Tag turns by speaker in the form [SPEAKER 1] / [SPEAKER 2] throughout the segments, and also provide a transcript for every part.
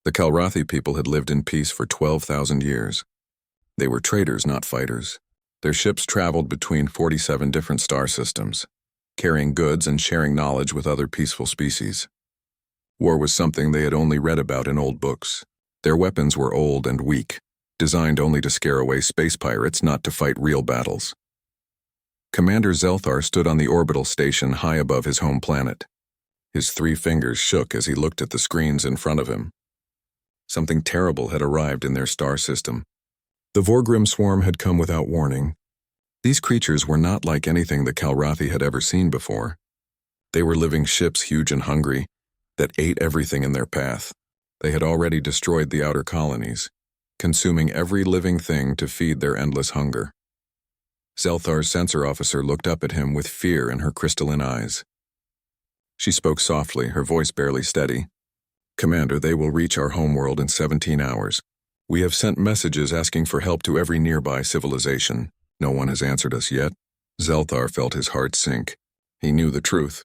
[SPEAKER 1] The Kalrathi people had lived in peace for 12,000 years. They were traders, not fighters. Their ships traveled between 47 different star systems, carrying goods and sharing knowledge with other peaceful species. War was something they had only read about in old books. Their weapons were old and weak, designed only to scare away space pirates, not to fight real battles. Commander Zelthar stood on the orbital station high above his home planet. His 3 fingers shook as he looked at the screens in front of him. Something terrible had arrived in their star system. The Vorgrim swarm had come without warning. These creatures were not like anything the Kalrathi had ever seen before. They were living ships, huge and hungry, that ate everything in their path. They had already destroyed the outer colonies, consuming every living thing to feed their endless hunger. Zelthar's sensor officer looked up at him with fear in her crystalline eyes. She spoke softly, her voice barely steady. "Commander, they will reach our homeworld in 17 hours. We have sent messages asking for help to every nearby civilization. No one has answered us yet." Zelthar felt his heart sink. He knew the truth.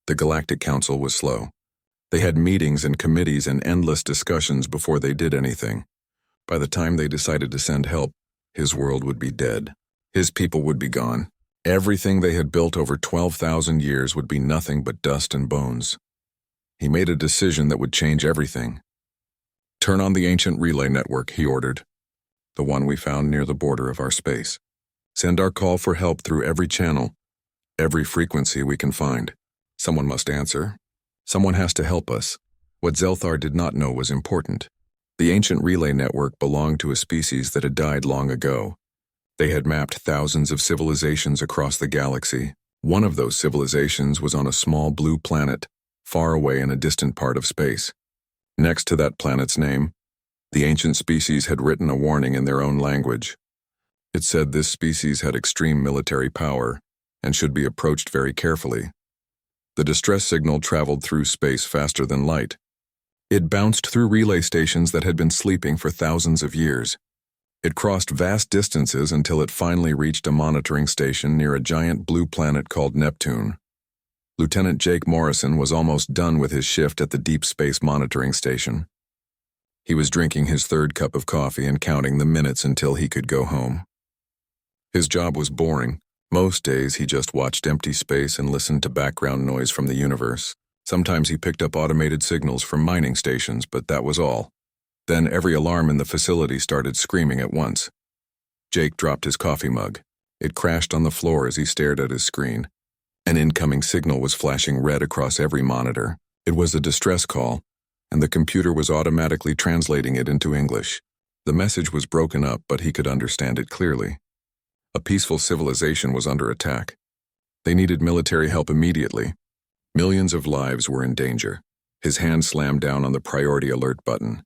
[SPEAKER 1] The Galactic Council was slow. They had meetings and committees and endless discussions before they did anything. By the time they decided to send help, his world would be dead. His people would be gone. Everything they had built over 12,000 years would be nothing but dust and bones. He made a decision that would change everything. "Turn on the ancient relay network," he ordered. "The one we found near the border of our space. Send our call for help through every channel, every frequency we can find. Someone must answer. Someone has to help us." What Zelthar did not know was important. The ancient relay network belonged to a species that had died long ago. They had mapped thousands of civilizations across the galaxy. One of those civilizations was on a small blue planet, far away in a distant part of space. Next to that planet's name, the ancient species had written a warning in their own language. It said this species had extreme military power and should be approached very carefully. The distress signal traveled through space faster than light. It bounced through relay stations that had been sleeping for thousands of years. It crossed vast distances until it finally reached a monitoring station near a giant blue planet called Neptune. Lieutenant Jake Morrison was almost done with his shift at the Deep Space Monitoring Station. He was drinking his 3rd cup of coffee and counting the minutes until he could go home. His job was boring. Most days he just watched empty space and listened to background noise from the universe. Sometimes he picked up automated signals from mining stations, but that was all. Then every alarm in the facility started screaming at once. Jake dropped his coffee mug. It crashed on the floor as he stared at his screen. An incoming signal was flashing red across every monitor. It was a distress call, and the computer was automatically translating it into English. The message was broken up, but he could understand it clearly. A peaceful civilization was under attack. They needed military help immediately. Millions of lives were in danger. His hand slammed down on the priority alert button.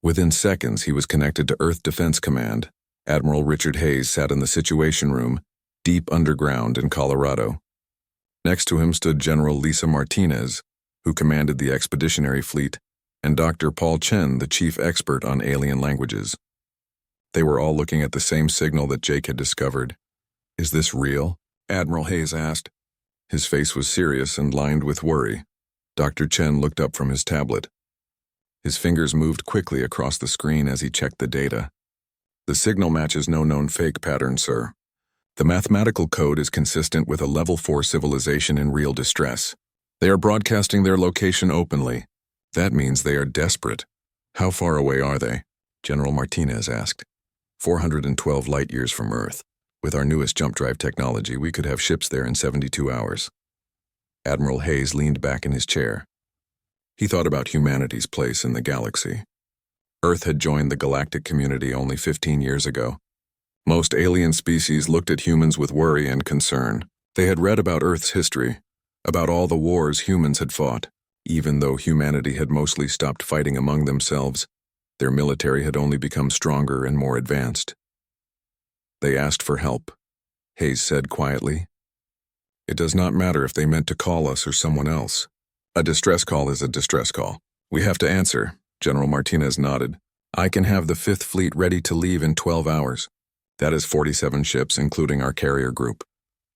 [SPEAKER 1] Within seconds, he was connected to Earth Defense Command. Admiral Richard Hayes sat in the Situation Room, deep underground in Colorado. Next to him stood General Lisa Martinez, who commanded the Expeditionary Fleet, and Dr. Paul Chen, the chief expert on alien languages. They were all looking at the same signal that Jake had discovered. "Is this real?" Admiral Hayes asked. His face was serious and lined with worry. Dr. Chen looked up from his tablet. His fingers moved quickly across the screen as he checked the data. "The signal matches no known fake pattern, sir. The mathematical code is consistent with a level 4 civilization in real distress. They are broadcasting their location openly. That means they are desperate." "How far away are they?" General Martinez asked. 412 light years from Earth. With our newest jump drive technology, we could have ships there in 72 hours. Admiral Hayes leaned back in his chair. He thought about humanity's place in the galaxy. Earth had joined the galactic community only 15 years ago. Most alien species looked at humans with worry and concern. They had read about Earth's history, about all the wars humans had fought. Even though humanity had mostly stopped fighting among themselves, their military had only become stronger and more advanced. "They asked for help," Hayes said quietly. "It does not matter if they meant to call us or someone else. A distress call is a distress call. We have to answer." General Martinez nodded. "I can have the 5th Fleet ready to leave in 12 hours. That is 47 ships, including our carrier group."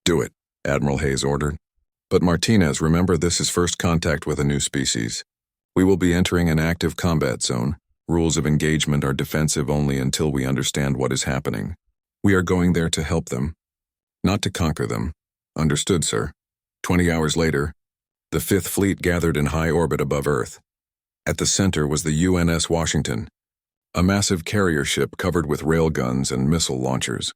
[SPEAKER 1] "Do it," Admiral Hayes ordered. "But Martinez, remember, this is first contact with a new species. We will be entering an active combat zone. Rules of engagement are defensive only until we understand what is happening. We are going there to help them, not to conquer them. Understood, sir. 20 hours later, the Fifth Fleet gathered in high orbit above Earth. At the center was the UNS Washington, a massive carrier ship covered with railguns and missile launchers.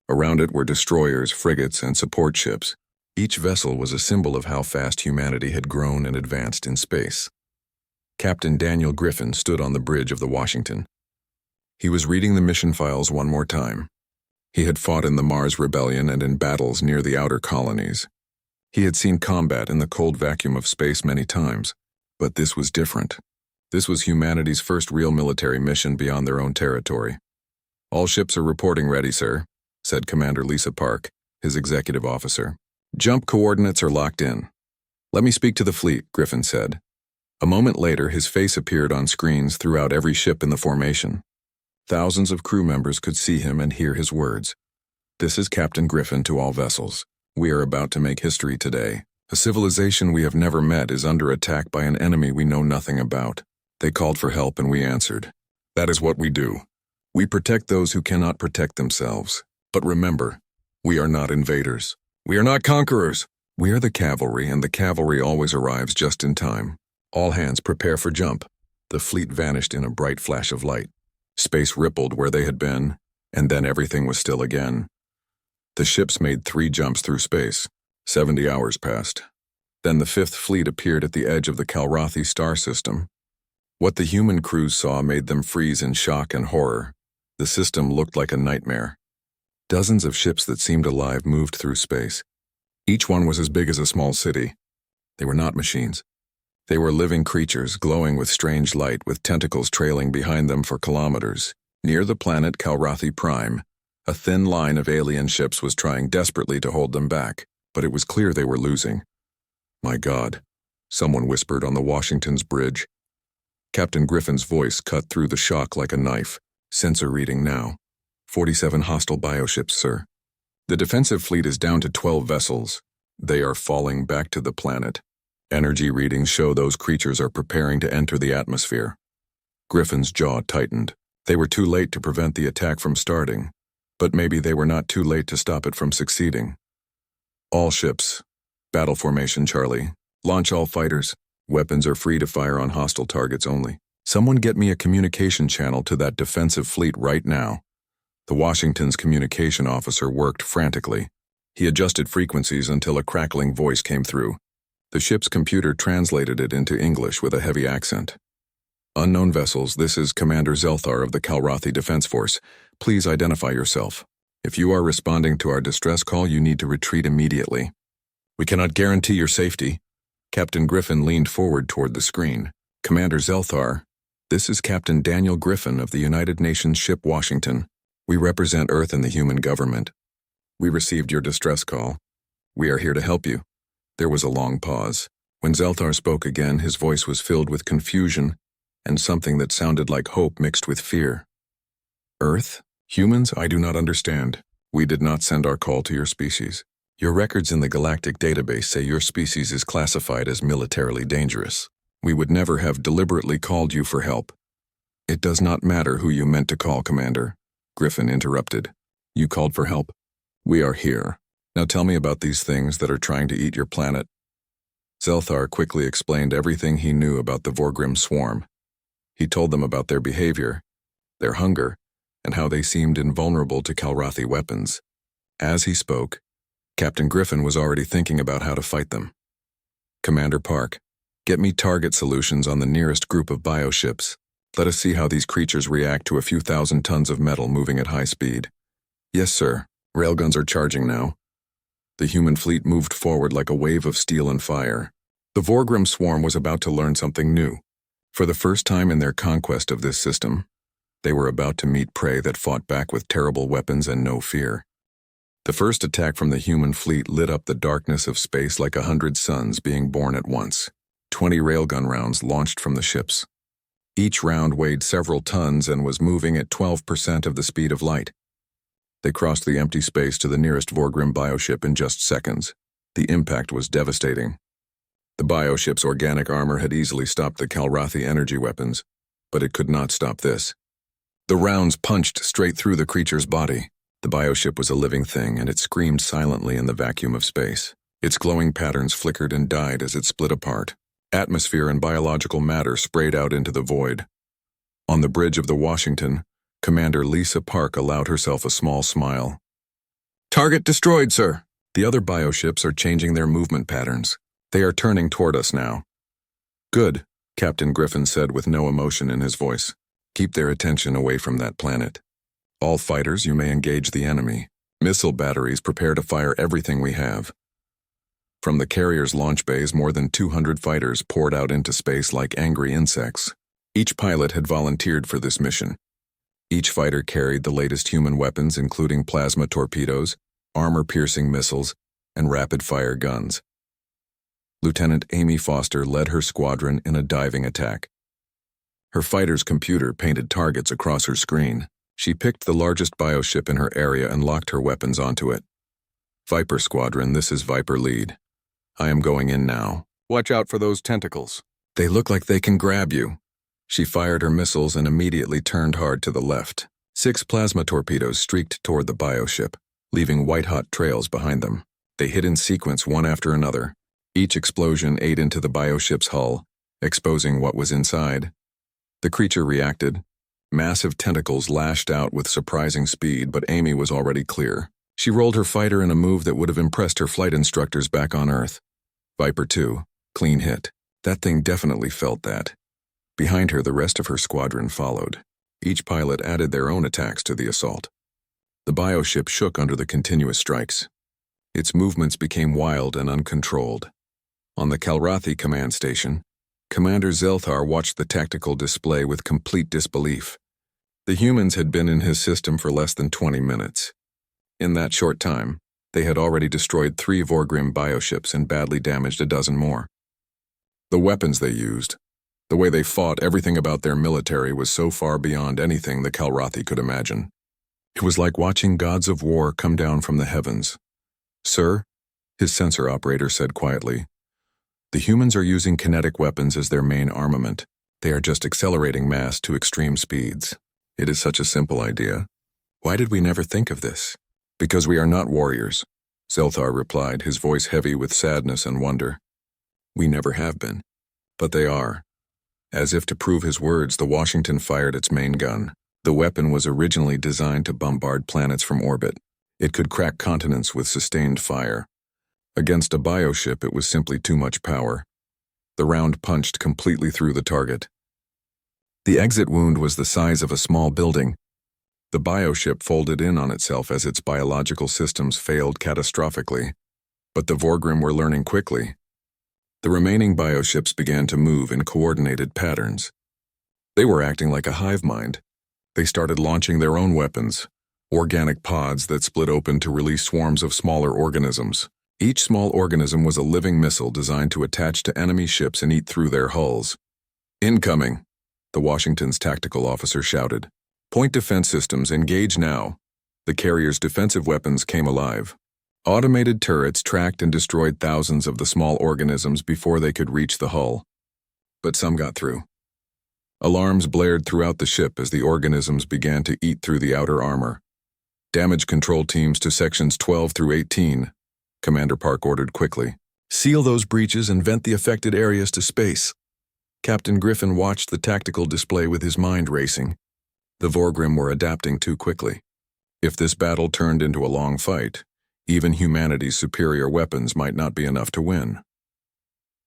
[SPEAKER 1] Around it were destroyers, frigates, and support ships. Each vessel was a symbol of how fast humanity had grown and advanced in space. Captain Daniel Griffin stood on the bridge of the Washington. He was reading the mission files one more time. He had fought in the Mars Rebellion and in battles near the outer colonies. He had seen combat in the cold vacuum of space many times, but this was different. This was humanity's first real military mission beyond their own territory. "All ships are reporting ready, sir," said Commander Lisa Park, his executive officer. "Jump coordinates are locked in." "Let me speak to the fleet," Griffin said. A moment later, his face appeared on screens throughout every ship in the formation. Thousands of crew members could see him and hear his words. "This is Captain Griffin to all vessels. We are about to make history today. A civilization we have never met is under attack by an enemy we know nothing about. They called for help and we answered. That is what we do. We protect those who cannot protect themselves. But remember, we are not invaders. We are not conquerors. We are the cavalry, and the cavalry always arrives just in time. All hands prepare for jump." The fleet vanished in a bright flash of light. Space rippled where they had been, and then everything was still again. The ships made 3 jumps through space. 70 hours passed. Then the Fifth Fleet appeared at the edge of the Calrathi star system. What the human crews saw made them freeze in shock and horror. The system looked like a nightmare. Dozens of ships that seemed alive moved through space. Each one was as big as a small city. They were not machines. They were living creatures, glowing with strange light, with tentacles trailing behind them for kilometers. Near the planet Calrathi Prime, a thin line of alien ships was trying desperately to hold them back, but it was clear they were losing. "My God," someone whispered on the Washington's bridge. Captain Griffin's voice cut through the shock like a knife. "Sensor reading now. 47 hostile bioships, sir. The defensive fleet is down to 12 vessels. They are falling back to the planet. Energy readings show those creatures are preparing to enter the atmosphere." Griffin's jaw tightened. They were too late to prevent the attack from starting, but maybe they were not too late to stop it from succeeding. "All ships. Battle formation, Charlie. Launch all fighters. Weapons are free to fire on hostile targets only. Someone get me a communication channel to that defensive fleet right now." The Washington's communication officer worked frantically. He adjusted frequencies until a crackling voice came through. The ship's computer translated it into English with a heavy accent. "Unknown vessels, this is Commander Zelthar of the Calrathi Defense Force. Please identify yourself. If you are responding to our distress call, you need to retreat immediately. We cannot guarantee your safety." Captain Griffin leaned forward toward the screen. "Commander Zelthar, this is Captain Daniel Griffin of the United Nations ship Washington. We represent Earth and the human government. We received your distress call. We are here to help you." There was a long pause. When Zelthar spoke again, his voice was filled with confusion and something that sounded like hope mixed with fear. "Earth? Humans? I do not understand. We did not send our call to your species. Your records in the Galactic database say your species is classified as militarily dangerous. We would never have deliberately called you for help." "It does not matter who you meant to call, Commander," Griffin interrupted. "You called for help. We are here. Now tell me about these things that are trying to eat your planet." Zelthar quickly explained everything he knew about the Vorgrim swarm. He told them about their behavior, their hunger, and how they seemed invulnerable to Calrathi weapons. As he spoke, Captain Griffin was already thinking about how to fight them. "Commander Park, get me target solutions on the nearest group of bioships. Let us see how these creatures react to a few thousand tons of metal moving at high speed." "Yes, sir. Railguns are charging now." The human fleet moved forward like a wave of steel and fire. The Vorgrim swarm was about to learn something new. For the first time in their conquest of this system, they were about to meet prey that fought back with terrible weapons and no fear. The first attack from the human fleet lit up the darkness of space like 100 suns being born at once. 20 railgun rounds launched from the ships. Each round weighed several tons and was moving at 12% of the speed of light. They crossed the empty space to the nearest Vorgrim bioship in just seconds. The impact was devastating. The bioship's organic armor had easily stopped the Calrathi energy weapons, but it could not stop this. The rounds punched straight through the creature's body. The bioship was a living thing, and it screamed silently in the vacuum of space. Its glowing patterns flickered and died as it split apart. Atmosphere and biological matter sprayed out into the void. On the bridge of the Washington, Commander Lisa Park allowed herself a small smile. "Target destroyed, sir." The other bioships are changing their movement patterns. They are turning toward us now. "Good," Captain Griffin said with no emotion in his voice. "Keep their attention away from that planet. All fighters, you may engage the enemy. Missile batteries, prepare to fire everything we have." From the carrier's launch bays, more than 200 fighters poured out into space like angry insects. Each pilot had volunteered for this mission. Each fighter carried the latest human weapons, including plasma torpedoes, armor-piercing missiles, and rapid-fire guns. Lieutenant Amy Foster led her squadron in a diving attack. Her fighter's computer painted targets across her screen. She picked the largest bioship in her area and locked her weapons onto it. "Viper Squadron, this is Viper Lead. I am going in now. Watch out for those tentacles. They look like they can grab you." She fired her missiles and immediately turned hard to the left. 6 plasma torpedoes streaked toward the bioship, leaving white-hot trails behind them. They hit in sequence one after another. Each explosion ate into the bioship's hull, exposing what was inside. The creature reacted. Massive tentacles lashed out with surprising speed, but Amy was already clear. She rolled her fighter in a move that would have impressed her flight instructors back on Earth. Viper 2, clean hit. That thing definitely felt that. Behind her, the rest of her squadron followed. Each pilot added their own attacks to the assault. The bioship shook under the continuous strikes. Its movements became wild and uncontrolled. On the Calrathi command station, Commander Zelthar watched the tactical display with complete disbelief. The humans had been in his system for less than 20 minutes. In that short time, they had already destroyed 3 Vorgrim bioships and badly damaged a dozen more. The weapons they used, the way they fought, everything about their military was so far beyond anything the Calrathi could imagine. It was like watching gods of war come down from the heavens. "Sir," his sensor operator said quietly, "the humans are using kinetic weapons as their main armament. They are just accelerating mass to extreme speeds. It is such a simple idea. Why did we never think of this?" "Because we are not warriors," Zelthar replied, his voice heavy with sadness and wonder. "We never have been. But they are." As if to prove his words, the Washington fired its main gun. The weapon was originally designed to bombard planets from orbit. It could crack continents with sustained fire. Against a bioship, it was simply too much power. The round punched completely through the target. The exit wound was the size of a small building. The bioship folded in on itself as its biological systems failed catastrophically. But the Vorgrim were learning quickly. The remaining bioships began to move in coordinated patterns. They were acting like a hive mind. They started launching their own weapons, organic pods that split open to release swarms of smaller organisms. Each small organism was a living missile designed to attach to enemy ships and eat through their hulls. "Incoming," the Washington's tactical officer shouted. "Point defense systems, engage now." The carrier's defensive weapons came alive. Automated turrets tracked and destroyed thousands of the small organisms before they could reach the hull. But some got through. Alarms blared throughout the ship as the organisms began to eat through the outer armor. "Damage control teams to sections 12 through 18. Commander Park ordered quickly. "Seal those breaches and vent the affected areas to space." Captain Griffin watched the tactical display with his mind racing. The Vorgrim were adapting too quickly. If this battle turned into a long fight, even humanity's superior weapons might not be enough to win.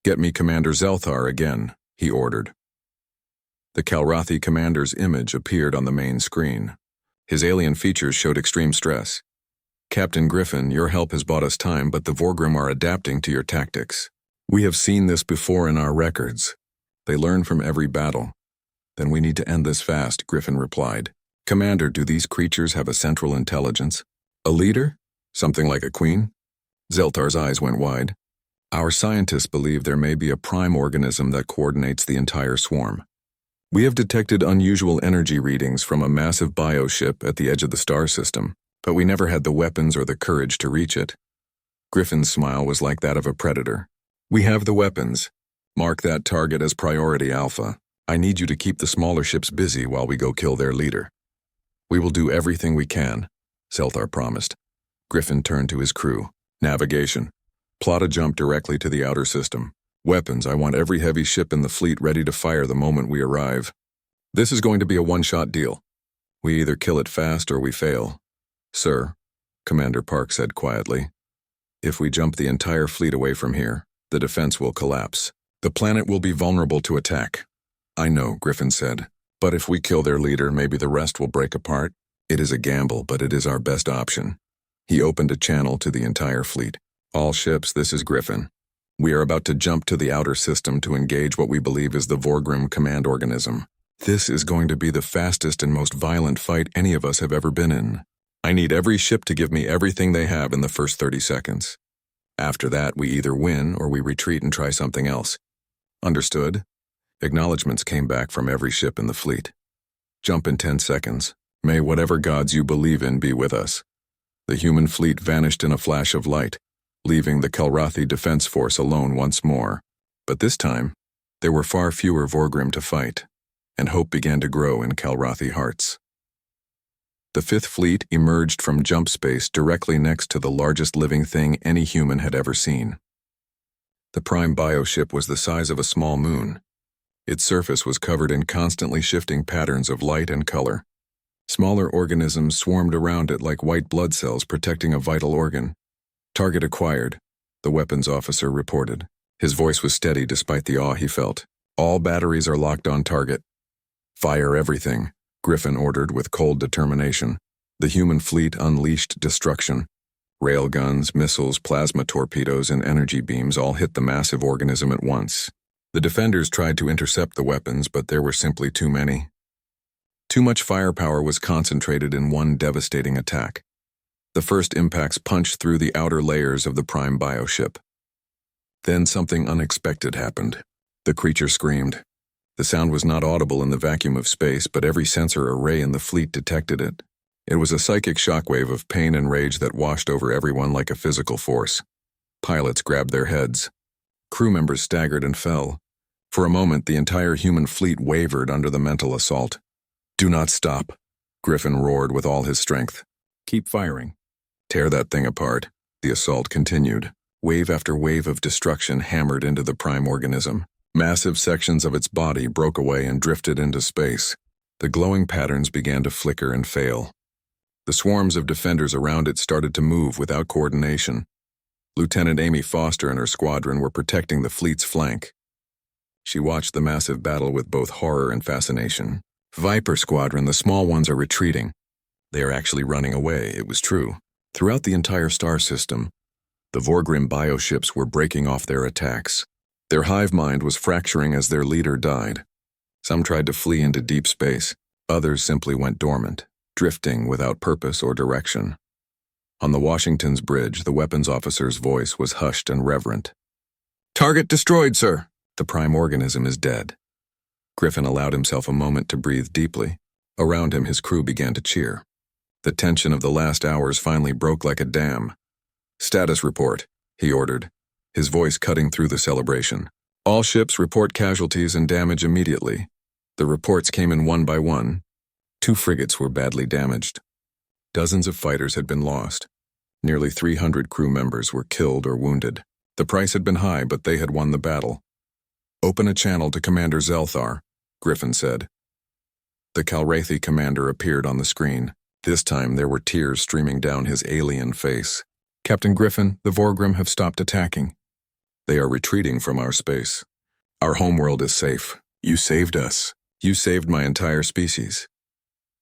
[SPEAKER 1] "Get me Commander Zelthar again," he ordered. The Calrathi commander's image appeared on the main screen. His alien features showed extreme stress. "Captain Griffin, your help has bought us time, but the Vorgrim are adapting to your tactics. We have seen this before in our records. They learn from every battle." "Then we need to end this fast," Griffin replied. "Commander, do these creatures have a central intelligence? A leader? Something like a queen?" Zeltar's eyes went wide. "Our scientists believe there may be a prime organism that coordinates the entire swarm. We have detected unusual energy readings from a massive bioship at the edge of the star system, but we never had the weapons or the courage to reach it." Griffin's smile was like that of a predator. We have the weapons. Mark that target as priority Alpha. I need you to keep the smaller ships busy while we go kill their leader. We will do everything we can, Zelthar promised. Griffin turned to his crew. Navigation. Plot a jump directly to the outer system. Weapons, I want every heavy ship in the fleet ready to fire the moment we arrive. This is going to be a one-shot deal. We either kill it fast or we fail. Sir, Commander Park said quietly, if we jump the entire fleet away from here, the defense will collapse. The planet will be vulnerable to attack. I know, Griffin said, but if we kill their leader, maybe the rest will break apart. It is a gamble, but it is our best option. He opened a channel to the entire fleet. All ships, this is Griffin. We are about to jump to the outer system to engage what we believe is the Vorgrim command organism. This is going to be the fastest and most violent fight any of us have ever been in. I need every ship to give me everything they have in the first 30 seconds. After that, we either win or we retreat and try something else. Understood? Acknowledgements came back from every ship in the fleet. Jump in 10 seconds. May whatever gods you believe in be with us. The human fleet vanished in a flash of light, leaving the Kalrathi Defense Force alone once more. But this time, there were far fewer Vorgrim to fight, and hope began to grow in Kalrathi hearts. The Fifth Fleet emerged from jump space directly next to the largest living thing any human had ever seen. The prime bioship was the size of a small moon. Its surface was covered in constantly shifting patterns of light and color. Smaller organisms swarmed around it like white blood cells protecting a vital organ. Target acquired, the weapons officer reported. His voice was steady despite the awe he felt. All batteries are locked on target. Fire everything, Griffin ordered with cold determination. The human fleet unleashed destruction. Railguns, missiles, plasma torpedoes, and energy beams all hit the massive organism at once. The defenders tried to intercept the weapons, but there were simply too many. Too much firepower was concentrated in one devastating attack. The first impacts punched through the outer layers of the prime bioship. Then something unexpected happened. The creature screamed. The sound was not audible in the vacuum of space, but every sensor array in the fleet detected it. It was a psychic shockwave of pain and rage that washed over everyone like a physical force. Pilots grabbed their heads. Crew members staggered and fell. For a moment, the entire human fleet wavered under the mental assault. Do not stop, Griffin roared with all his strength. Keep firing. Tear that thing apart. The assault continued. Wave after wave of destruction hammered into the prime organism. Massive sections of its body broke away and drifted into space. The glowing patterns began to flicker and fail. The swarms of defenders around it started to move without coordination. Lieutenant Amy Foster and her squadron were protecting the fleet's flank. She watched the massive battle with both horror and fascination. Viper Squadron, the small ones are retreating. They are actually running away, it was true. Throughout the entire star system, the Vorgrim bioships were breaking off their attacks. Their hive mind was fracturing as their leader died. Some tried to flee into deep space. Others simply went dormant, drifting without purpose or direction. On the Washington's bridge, the weapons officer's voice was hushed and reverent. Target destroyed, sir. The prime organism is dead. Griffin allowed himself a moment to breathe deeply. Around him, his crew began to cheer. The tension of the last hours finally broke like a dam. Status report, he ordered, his voice cutting through the celebration. All ships report casualties and damage immediately. The reports came in one by one. 2 frigates were badly damaged. Dozens of fighters had been lost. Nearly 300 crew members were killed or wounded. The price had been high, but they had won the battle. Open a channel to Commander Zelthar, Griffin said. The Kalrathi commander appeared on the screen. This time there were tears streaming down his alien face. Captain Griffin, the Vorgrim have stopped attacking. They are retreating from our space. Our homeworld is safe. You saved us. You saved my entire species.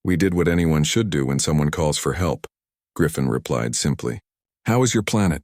[SPEAKER 1] We did what anyone should do when someone calls for help, Griffin replied simply. How is your planet?